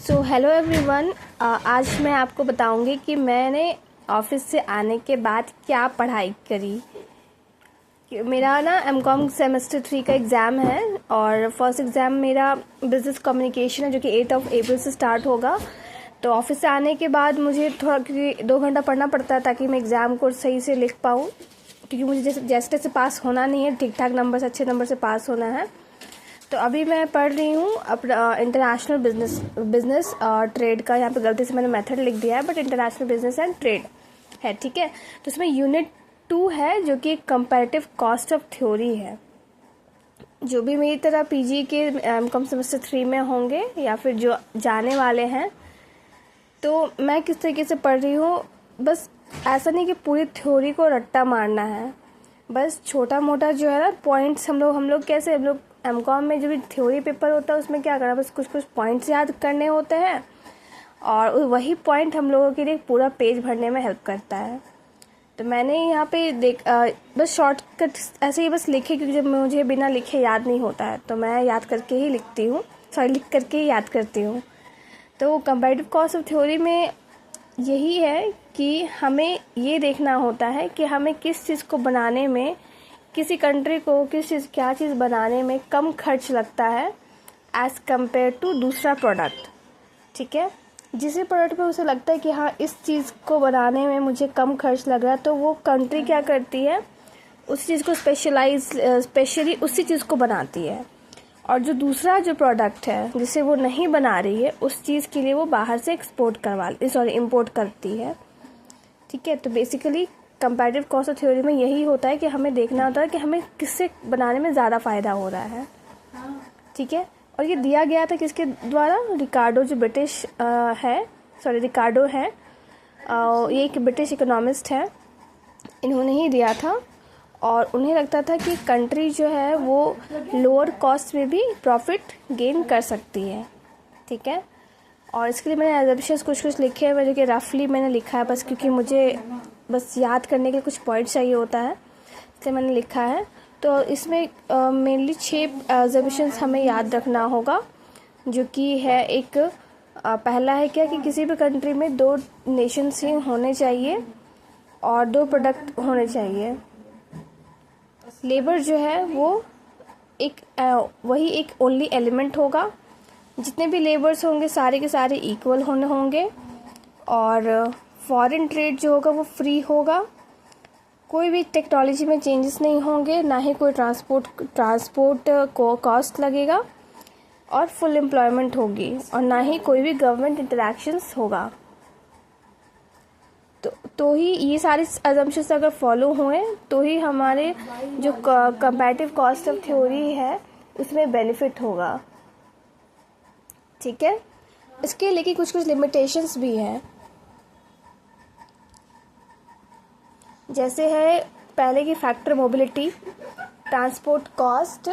So hello everyone, आज मैं आपको बताऊंगी कि मैंने ऑफिस से आने के बाद क्या पढ़ाई करी। मेरा ना एमकॉम सेमेस्टर 3 का एग्ज़ाम है और फर्स्ट एग्ज़ाम मेरा बिज़नेस कम्युनिकेशन है जो कि 8 अप्रैल से स्टार्ट होगा। तो ऑफिस से आने के बाद मुझे थोड़ा क्योंकि 2 घंटा पढ़ना पड़ता है ताकि मैं एग्ज़ाम को सही से लिख पाऊँ, क्योंकि मुझे जैसे तैसे पास होना नहीं है, ठीक ठाक नंबर से अच्छे नंबर से पास होना है। तो अभी मैं पढ़ रही हूँ अपना इंटरनेशनल बिजनेस ट्रेड का। यहाँ पे गलती से मैंने मेथड लिख दिया है, but international business and trade है, ठीक है। तो इसमें यूनिट 2 है जो कि कंपैरेटिव कॉस्ट ऑफ थ्योरी है। जो भी मेरी तरह पीजी के एमकॉम सेमेस्टर 3 में होंगे या फिर जो जाने वाले हैं, तो मैं किस तरीके से पढ़ रही हूँ, बस ऐसा नहीं कि पूरी थ्योरी को रट्टा मारना है, बस छोटा मोटा जो है ना पॉइंट्स हम लोग एमकॉम में जो भी थ्योरी पेपर होता है उसमें क्या करना, बस कुछ कुछ पॉइंट्स याद करने होते हैं और वही पॉइंट हम लोगों के लिए पूरा पेज भरने में हेल्प करता है। तो मैंने यहाँ पे बस शॉर्टकट ऐसे ही बस लिखे, क्योंकि जब मुझे बिना लिखे याद नहीं होता है तो मैं याद करके ही लिख करके ही याद करती हूँ। तो कंपैरेटिव कॉस्ट ऑफ थ्योरी में यही है कि हमें ये देखना होता है कि हमें किस चीज़ को बनाने में, किसी कंट्री को क्या चीज़ बनाने में कम खर्च लगता है एज़ कम्पेयर टू दूसरा प्रोडक्ट, ठीक है। जिस प्रोडक्ट पे उसे लगता है कि हाँ इस चीज़ को बनाने में मुझे कम खर्च लग रहा है, तो वो कंट्री क्या करती है, उस चीज़ को स्पेशली उसी चीज़ को बनाती है। और जो दूसरा जो प्रोडक्ट है जिसे वो नहीं बना रही है, उस चीज़ के लिए वो बाहर से इम्पोर्ट करती है, ठीक है। तो basically comparative cost of theory में यही होता है कि हमें देखना होता है कि हमें किससे बनाने में ज़्यादा फ़ायदा हो रहा है, ठीक है। और ये दिया गया था किसके द्वारा, रिकार्डो जो रिकार्डो है, ये एक ब्रिटिश इकोनॉमिस्ट है, इन्होंने ही दिया था। और उन्हें लगता था कि कंट्री जो है वो लोअर कॉस्ट में भी प्रॉफिट गेन कर सकती है, ठीक है। और इसके लिए मैंने एग्जाम्पल्स कुछ लिखे हैं, जो कि रफली मैंने लिखा है बस, क्योंकि मुझे बस याद करने के कुछ पॉइंट चाहिए होता है, इसलिए मैंने लिखा है। तो इसमें मेनली 6 एग्जाम्पल्स हमें याद रखना होगा, जो कि है एक पहला है क्या कि किसी भी कंट्री में 2 नेशंस ही होने चाहिए और 2 प्रोडक्ट होने चाहिए। लेबर जो है वो वही एक ओनली एलिमेंट होगा, जितने भी लेबर्स होंगे सारे के सारे इक्वल होंगे। और फॉरेन ट्रेड जो होगा वो फ्री होगा, कोई भी टेक्नोलॉजी में चेंजेस नहीं होंगे, ना ही कोई ट्रांसपोर्ट को कॉस्ट लगेगा, और फुल एम्प्लॉयमेंट होगी, और ना ही कोई भी गवर्नमेंट इंटरैक्शंस होगा। तो ही ये सारे अजम्पशंस अगर फॉलो हुए तो ही हमारे जो कंपैरेटिव कॉस्ट ऑफ थ्योरी है उसमें बेनिफिट होगा, ठीक है। इसके लेकिन कुछ लिमिटेशंस भी हैं, जैसे है पहले की factor mobility, transport cost,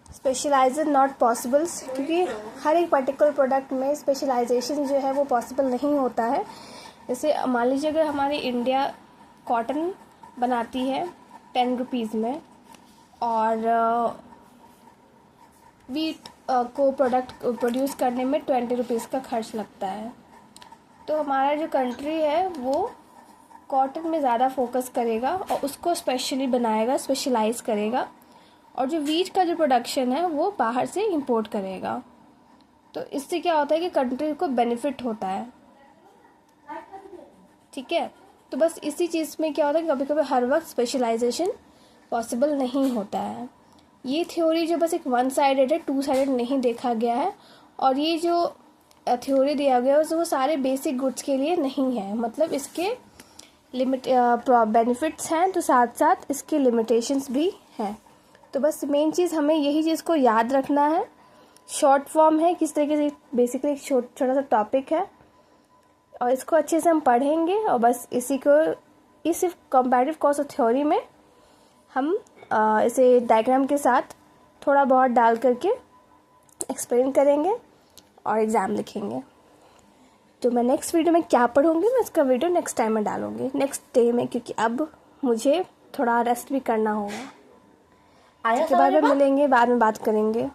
specialisation not possibles, क्योंकि हर एक पर्टिकुलर प्रोडक्ट में स्पेशलाइजेशन जो है वो पॉसिबल नहीं होता है। जैसे मान लीजिए अगर हमारी इंडिया कॉटन बनाती है 10 रुपीज़ में, और वीट को प्रोड्यूस करने में 20 रुपीज़ का खर्च लगता है, तो हमारा जो कंट्री है वो कॉटन में ज़्यादा फोकस करेगा और उसको स्पेशली बनाएगा, स्पेशलाइज करेगा, और जो वीट का जो प्रोडक्शन है वो बाहर से इंपोर्ट करेगा। तो इससे क्या होता है कि कंट्री को बेनिफिट होता है, ठीक है। तो बस इसी चीज़ में क्या होता है कि कभी कभी हर वक्त स्पेशलाइजेशन पॉसिबल नहीं होता है। ये थ्योरी जो बस एक 1 साइडेड है, 2 साइडेड नहीं देखा गया है। और ये जो थ्योरी दिया गया है वो सारे बेसिक गुड्स के लिए नहीं है, मतलब इसके बेनिफिट्स हैं तो साथ साथ इसके लिमिटेशंस भी हैं। तो बस मेन चीज़ हमें यही चीज़ को याद रखना है। शॉर्ट फॉर्म है, किस तरीके से बेसिकली एक छोटा सा टॉपिक है और इसको अच्छे से हम पढ़ेंगे, और बस इस सिर्फ कंपैरेटिव कॉस्ट ऑफ थ्योरी में हम इसे डायग्राम के साथ थोड़ा बहुत डाल करके एक्सप्लेन करेंगे और एग्ज़ाम लिखेंगे। तो मैं नेक्स्ट वीडियो में क्या पढ़ूंगी, मैं इसका वीडियो नेक्स्ट टाइम में डालूंगी, नेक्स्ट डे में, क्योंकि अब मुझे थोड़ा रेस्ट भी करना होगा। उसके बाद में मिलेंगे, बाद में बात करेंगे।